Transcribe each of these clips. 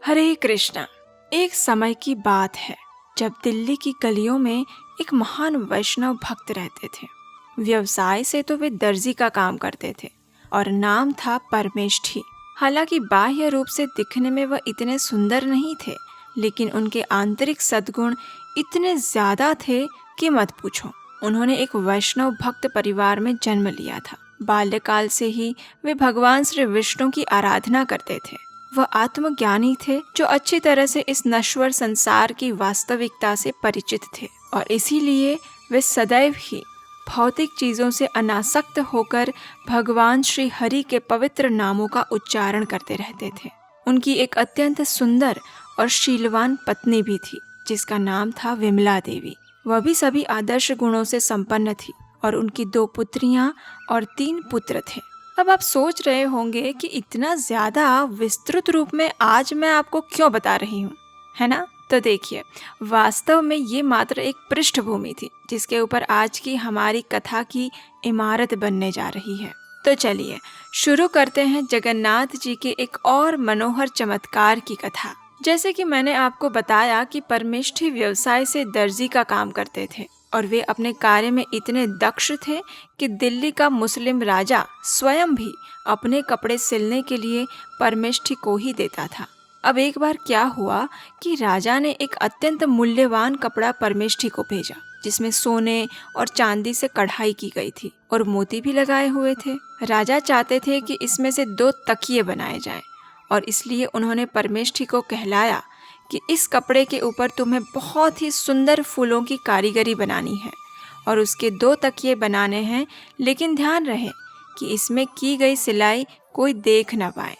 हरे कृष्णा। एक समय की बात है जब दिल्ली की गलियों में एक महान वैष्णव भक्त रहते थे। व्यवसाय से तो वे दर्जी का काम करते थे और नाम था परमेष्ठी। हालांकि बाह्य रूप से दिखने में वह इतने सुंदर नहीं थे, लेकिन उनके आंतरिक सद्गुण इतने ज्यादा थे कि मत पूछो। उन्होंने एक वैष्णव भक्त परिवार में जन्म लिया था। बाल्यकाल से ही वे भगवान श्री विष्णु की आराधना करते थे। वह आत्मज्ञानी थे जो अच्छी तरह से इस नश्वर संसार की वास्तविकता से परिचित थे और इसीलिए वे सदैव ही भौतिक चीजों से अनासक्त होकर भगवान श्री हरि के पवित्र नामों का उच्चारण करते रहते थे। उनकी एक अत्यंत सुंदर और शीलवान पत्नी भी थी जिसका नाम था विमला देवी। वह भी सभी आदर्श गुणों से संपन्न थी और उनकी 2 पुत्रियां और 3 पुत्र थे। अब आप सोच रहे होंगे कि इतना ज्यादा विस्तृत रूप में आज मैं आपको क्यों बता रही हूँ, है ना? तो देखिए, वास्तव में ये मात्र एक पृष्ठभूमि थी जिसके ऊपर आज की हमारी कथा की इमारत बनने जा रही है। तो चलिए शुरू करते हैं जगन्नाथ जी के एक और मनोहर चमत्कार की कथा। जैसे कि मैंने आपको बताया कि परमेष्ठी व्यवसाय से दर्जी का काम करते थे और वे अपने कार्य में इतने दक्ष थे कि दिल्ली का मुस्लिम राजा स्वयं भी अपने कपड़े सिलने के लिए परमेष्ठी को ही देता था। अब एक बार क्या हुआ कि राजा ने एक अत्यंत मूल्यवान कपड़ा परमेष्ठी को भेजा जिसमें सोने और चांदी से कढ़ाई की गई थी और मोती भी लगाए हुए थे। राजा चाहते थे कि इसमें से 2 तकिए बनाए जाएं और इसलिए उन्होंने परमेष्ठी को कहलाया कि इस कपड़े के ऊपर तुम्हें बहुत ही सुंदर फूलों की कारीगरी बनानी है और उसके 2 तकिए बनाने हैं, लेकिन ध्यान रहे कि इसमें की गई सिलाई कोई देख न पाए।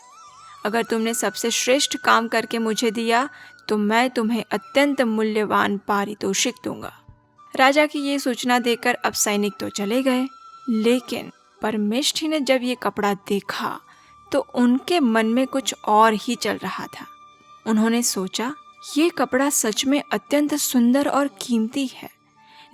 अगर तुमने सबसे श्रेष्ठ काम करके मुझे दिया तो मैं तुम्हें अत्यंत मूल्यवान पारितोषिक दूंगा। राजा की ये सूचना देकर अब सैनिक तो चले गए, लेकिन परमेष्ठी ने जब ये कपड़ा देखा तो उनके मन में कुछ और ही चल रहा था। उन्होंने सोचा, ये कपड़ा सच में अत्यंत सुंदर और कीमती है,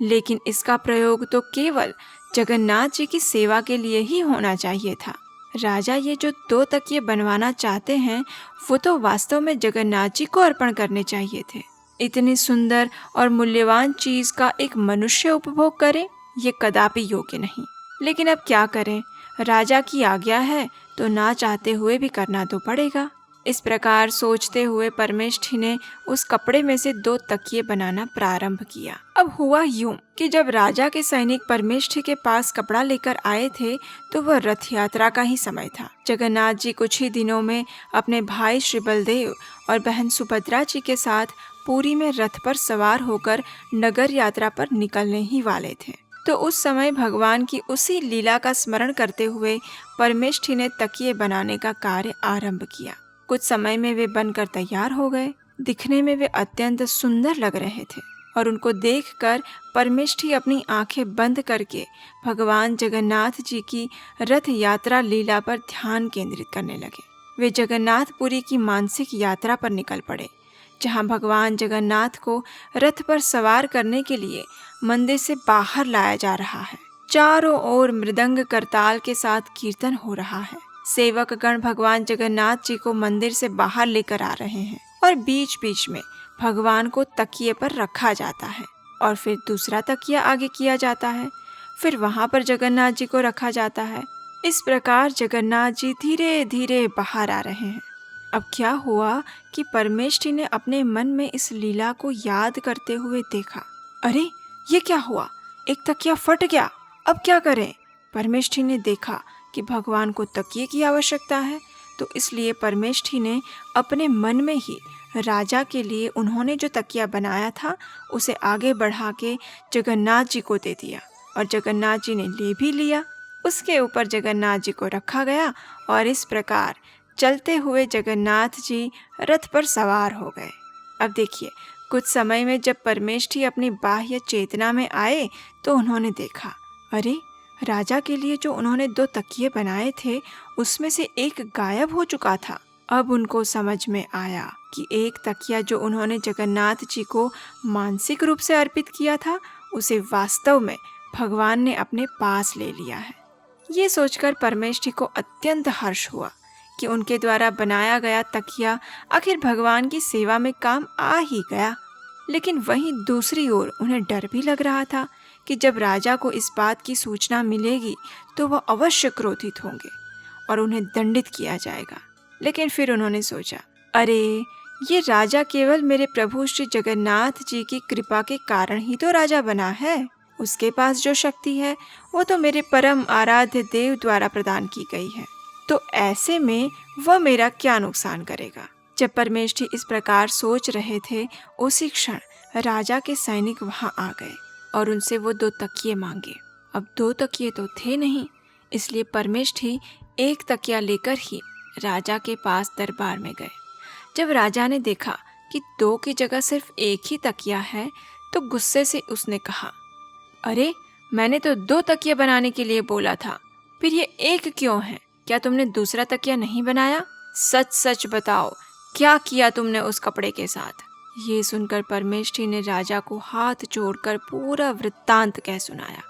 लेकिन इसका प्रयोग तो केवल जगन्नाथ जी की सेवा के लिए ही होना चाहिए था। राजा ये जो 2 तकिए बनवाना चाहते हैं वो तो वास्तव में जगन्नाथ जी को अर्पण करने चाहिए थे। इतनी सुंदर और मूल्यवान चीज का एक मनुष्य उपभोग करे, ये कदापि योग्य नहीं। लेकिन अब क्या करें, राजा की आज्ञा है तो ना चाहते हुए भी करना तो पड़ेगा। इस प्रकार सोचते हुए परमेष्ठी ने उस कपड़े में से 2 तकिए बनाना प्रारंभ किया। अब हुआ यूं कि जब राजा के सैनिक परमेष्ठी के पास कपड़ा लेकर आए थे तो वह रथ यात्रा का ही समय था। जगन्नाथ जी कुछ ही दिनों में अपने भाई श्री बलदेव और बहन सुभद्रा जी के साथ पुरी में रथ पर सवार होकर नगर यात्रा पर निकलने ही वाले थे। तो उस समय भगवान की उसी लीला का स्मरण करते हुए परमेष्ठी ने तकिए बनाने का कार्य आरंभ किया। कुछ समय में वे बनकर तैयार हो गए। दिखने में वे अत्यंत सुंदर लग रहे थे और उनको देखकर परमेष्ठी अपनी आंखें बंद करके भगवान जगन्नाथ जी की रथ यात्रा लीला पर ध्यान केंद्रित करने लगे। वे जगन्नाथपुरी की मानसिक यात्रा पर निकल पड़े, जहां भगवान जगन्नाथ को रथ पर सवार करने के लिए मंदिर से बाहर लाया जा रहा है। चारों ओर मृदंग करताल के साथ कीर्तन हो रहा है। सेवक गण भगवान जगन्नाथ जी को मंदिर से बाहर लेकर आ रहे हैं और बीच बीच में भगवान को तकिए पर रखा जाता है और फिर दूसरा तकिया आगे किया जाता है, फिर वहां पर जगन्नाथ जी को रखा जाता है। इस प्रकार जगन्नाथ जी धीरे धीरे बाहर आ रहे हैं। अब क्या हुआ कि परमेष्ठी ने अपने मन में इस लीला को याद करते हुए देखा, अरे ये क्या हुआ, एक तकिया फट गया, अब क्या करें? परमेष्ठी ने देखा कि भगवान को तकिए की आवश्यकता है, तो इसलिए परमेष्ठी ने अपने मन में ही राजा के लिए उन्होंने जो तकिया बनाया था उसे आगे बढ़ा के जगन्नाथ जी को दे दिया और जगन्नाथ जी ने ले भी लिया। उसके ऊपर जगन्नाथ जी को रखा गया और इस प्रकार चलते हुए जगन्नाथ जी रथ पर सवार हो गए। अब देखिए, कुछ समय में जब परमेष्ठी अपनी बाह्य चेतना में आए तो उन्होंने देखा, अरे राजा के लिए जो उन्होंने 2 तकिए बनाए थे उसमें से एक गायब हो चुका था। अब उनको समझ में आया कि एक तकिया जो उन्होंने जगन्नाथ जी को मानसिक रूप से अर्पित किया था उसे वास्तव में भगवान ने अपने पास ले लिया है। ये सोचकर परमेष्ठी को अत्यंत हर्ष हुआ कि उनके द्वारा बनाया गया तकिया आखिर भगवान की सेवा में काम आ ही गया। लेकिन वहीं दूसरी ओर उन्हें डर भी लग रहा था कि जब राजा को इस बात की सूचना मिलेगी तो वह अवश्य क्रोधित होंगे और उन्हें दंडित किया जाएगा। लेकिन फिर उन्होंने सोचा, अरे ये राजा केवल मेरे प्रभु श्री जगन्नाथ जी की कृपा के कारण ही तो राजा बना है। उसके पास जो शक्ति है वो तो मेरे परम आराध्य देव द्वारा प्रदान की गई है, तो ऐसे में वह मेरा क्या नुकसान करेगा। जब परमेष्ठी इस प्रकार सोच रहे थे, उसी क्षण राजा के सैनिक वहां आ गए और उनसे वो 2 तकिए मांगे। अब 2 तकिए तो थे नहीं, इसलिए परमेष्ठी एक तकिया लेकर ही राजा के पास दरबार में गए। जब राजा ने देखा कि 2 की जगह सिर्फ एक ही तकिया है तो गुस्से से उसने कहा, अरे मैंने तो 2 तकिए बनाने के लिए बोला था, फिर ये एक क्यों है? क्या तुमने दूसरा तकिया नहीं बनाया? सच सच बताओ, क्या किया तुमने उस कपड़े के साथ? ये सुनकर परमेष्ठी ने राजा को हाथ जोड़कर पूरा वृत्तांत कह सुनाया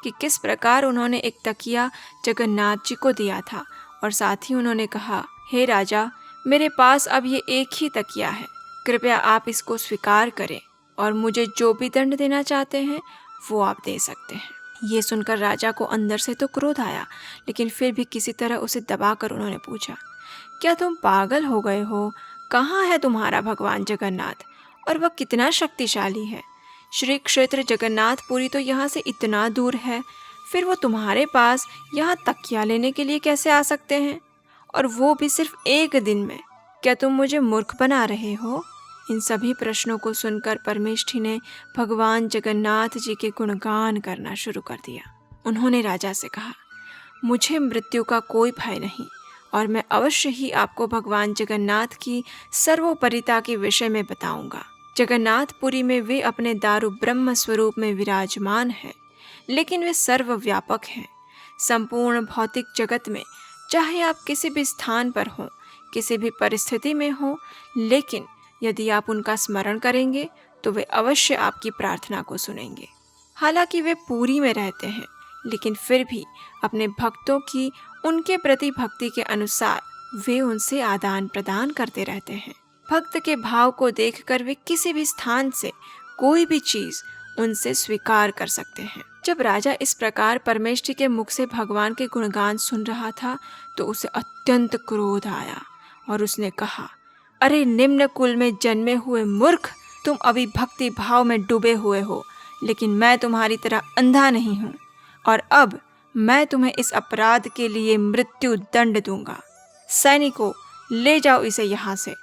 कि किस प्रकार उन्होंने एक तकिया जगन्नाथ जी को दिया था और साथ ही उन्होंने कहा, हे राजा, मेरे पास अब ये एक ही तकिया है, कृपया आप इसको स्वीकार करें और मुझे जो भी दंड देना चाहते हैं वो आप दे सकते हैं। ये सुनकर राजा को अंदर से तो क्रोध आया, लेकिन फिर भी किसी तरह उसे दबाकर उन्होंने पूछा, क्या तुम पागल हो गए हो? कहाँ है तुम्हारा भगवान जगन्नाथ और वह कितना शक्तिशाली है? श्री क्षेत्र जगन्नाथपुरी तो यहाँ से इतना दूर है, फिर वो तुम्हारे पास यहाँ तकिया लेने के लिए कैसे आ सकते हैं, और वो भी सिर्फ एक दिन में? क्या तुम मुझे मूर्ख बना रहे हो? इन सभी प्रश्नों को सुनकर परमेष्ठी ने भगवान जगन्नाथ जी के गुणगान करना शुरू कर दिया। उन्होंने राजा से कहा, मुझे मृत्यु का कोई भय नहीं और मैं अवश्य ही आपको भगवान जगन्नाथ की सर्वोपरिता के विषय में बताऊंगा। जगन्नाथपुरी में वे अपने दारु ब्रह्म स्वरूप में विराजमान हैं, लेकिन वे सर्वव्यापक हैं। संपूर्ण भौतिक जगत में चाहे आप किसी भी स्थान पर हों, किसी भी परिस्थिति में हों, लेकिन यदि आप उनका स्मरण करेंगे तो वे अवश्य आपकी प्रार्थना को सुनेंगे। हालांकि वे पुरी में रहते हैं, लेकिन फिर भी अपने भक्तों की उनके प्रति भक्ति के अनुसार वे उनसे आदान प्रदान करते रहते हैं। भक्त के भाव को देखकर वे किसी भी स्थान से कोई भी चीज उनसे स्वीकार कर सकते हैं। जब राजा इस प्रकार परमेष्ठी के मुख से भगवान के गुणगान सुन रहा था तो उसे अत्यंत क्रोध आया और उसने कहा, अरे निम्न कुल में जन्मे हुए मूर्ख, तुम अभी भक्ति भाव में डूबे हुए हो, लेकिन मैं तुम्हारी तरह अंधा नहीं हूँ और अब मैं तुम्हें इस अपराध के लिए मृत्यु दंड दूंगा। सैनिकों, ले जाओ इसे यहाँ से,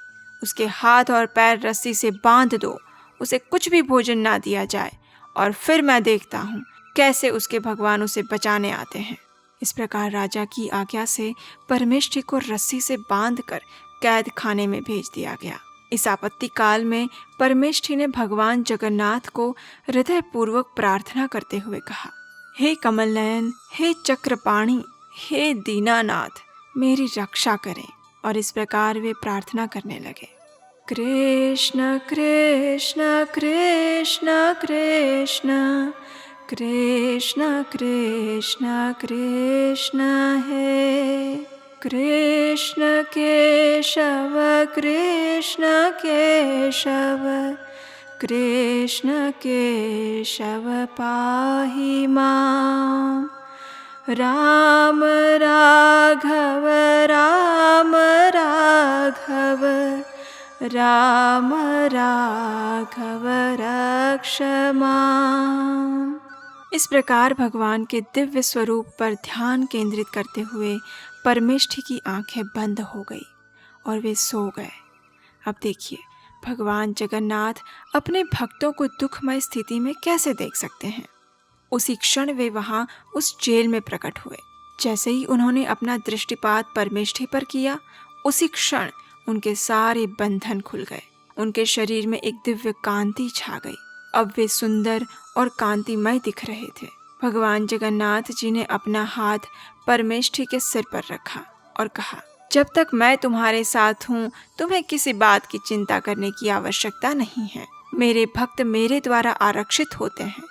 उसके हाथ और पैर रस्सी से बांध दो, उसे कुछ भी भोजन ना दिया जाए और फिर मैं देखता हूँ कैसे उसके भगवान उसे बचाने आते हैं। इस प्रकार राजा की आज्ञा से परमेष्ठी को रस्सी से बांधकर कैद खाने में भेज दिया गया। इस आपत्ति काल में परमेष्ठी ने भगवान जगन्नाथ को हृदय पूर्वक प्रार्थना करते हुए कहा, हे कमल नयन, हे चक्रपाणी, हे दीनानाथ, मेरी रक्षा करें। और इस प्रकार वे प्रार्थना करने लगे, कृष्ण कृष्ण कृष्ण कृष्ण कृष्ण कृष्ण कृष्ण हे कृष्ण केशव कृष्ण केशव कृष्ण केशव पाहि मां राम राघव राम राघव राम राघव रक्ष मां। इस प्रकार भगवान के दिव्य स्वरूप पर ध्यान केंद्रित करते हुए परमेष्ठी की आंखें बंद हो गई और वे सो गए। अब देखिए, भगवान जगन्नाथ अपने भक्तों को दुखमय स्थिति में कैसे देख सकते हैं। उसी क्षण वे वहां उस जेल में प्रकट हुए। जैसे ही उन्होंने अपना दृष्टिपात परमेष्ठी पर किया, उसी क्षण उनके सारे बंधन खुल गए। उनके शरीर में एक दिव्य कांति छा गई। अब वे सुंदर और कांतिमय दिख रहे थे। भगवान जगन्नाथ जी ने अपना हाथ परमेष्ठी के सिर पर रखा और कहा, जब तक मैं तुम्हारे साथ हूँ, तुम्हें किसी बात की चिंता करने की आवश्यकता नहीं है। मेरे भक्त मेरे द्वारा आरक्षित होते हैं,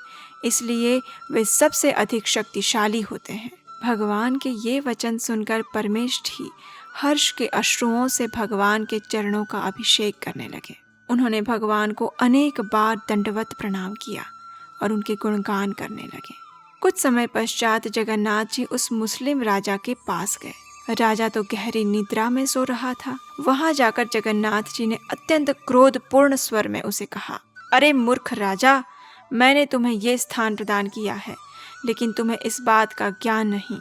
इसलिए वे सबसे अधिक शक्तिशाली होते हैं। भगवान के ये वचन सुनकर परमेष्ठी हर्ष के अश्रुओं से भगवान के चरणों का अभिषेक करने लगे। उन्होंने भगवान को अनेक बार दंडवत प्रणाम किया और उनके गुणगान करने लगे। कुछ समय पश्चात जगन्नाथ जी उस मुस्लिम राजा के पास गए। राजा तो गहरी निद्रा में सो रहा था। वहां जाकर जगन्नाथ जी ने अत्यंत क्रोधपूर्ण स्वर में उसे कहा, अरे मूर्ख राजा, मैंने तुम्हें ये स्थान प्रदान किया है, लेकिन तुम्हें इस बात का ज्ञान नहीं।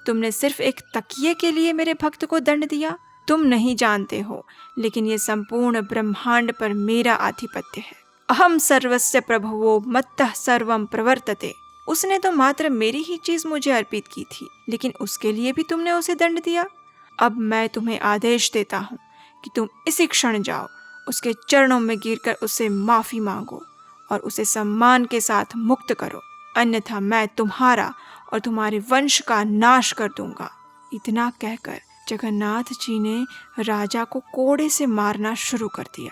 तुमने सिर्फ एक तकिए के लिए मेरे भक्त को दंड दिया। तुम नहीं जानते हो, लेकिन ये संपूर्ण ब्रह्मांड पर मेरा आधिपत्य है। अहम सर्वस्य प्रभवो मत्तः सर्वम प्रवर्तते। उसने तो मात्र मेरी ही चीज मुझे अर्पित की थी, लेकिन उसके लिए भी तुमने उसे दंड दिया। अब मैं तुम्हें आदेश देता हूँ कि तुम इसी क्षण जाओ, उसके चरणों में गिरकर उससे माफी मांगो और उसे सम्मान के साथ मुक्त करो, अन्यथा मैं तुम्हारा और तुम्हारे वंश का नाश कर दूंगा। इतना कहकर जगन्नाथ जी ने राजा को कोड़े से मारना शुरू कर दिया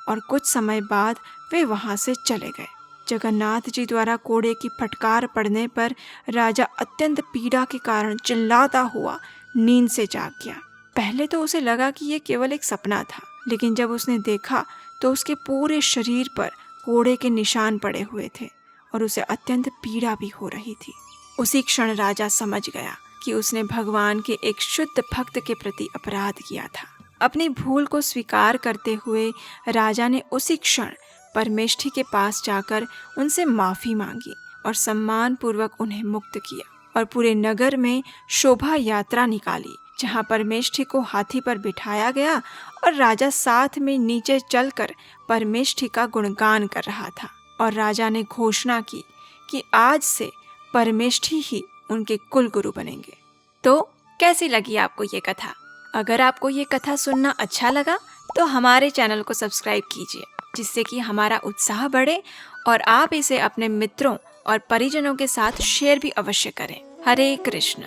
और कुछ समय बाद वे वहां से चले गए। जगन्नाथ जी द्वारा कोड़े की फटकार पड़ने पर राजा अत्यंत पीड़ा के कारण चिल्लाता हुआ नींद से जाग गया। पहले तो उसे लगा कि यह केवल एक सपना था, लेकिन जब उसने देखा तो उसके पूरे शरीर पर कोड़े के निशान पड़े हुए थे और उसे अत्यंत पीड़ा भी हो रही थी। उसी क्षण राजा समझ गया कि उसने भगवान के एक शुद्ध भक्त के प्रति अपराध किया था। अपनी भूल को स्वीकार करते हुए राजा ने उसी क्षण परमेष्ठी के पास जाकर उनसे माफी मांगी और सम्मान पूर्वक उन्हें मुक्त किया और पूरे नगर में शोभा यात्रा निकाली, जहां परमेष्ठी को हाथी पर बिठाया गया और राजा साथ में नीचे चलकर परमेष्ठी का गुणगान कर रहा था। और राजा ने घोषणा की कि आज से परमेष्ठी ही उनके कुल गुरु बनेंगे। तो कैसी लगी आपको ये कथा? अगर आपको ये कथा सुनना अच्छा लगा तो हमारे चैनल को सब्सक्राइब कीजिए, जिससे कि हमारा उत्साह बढ़े और आप इसे अपने मित्रों और परिजनों के साथ शेयर भी अवश्य करें। हरे कृष्ण।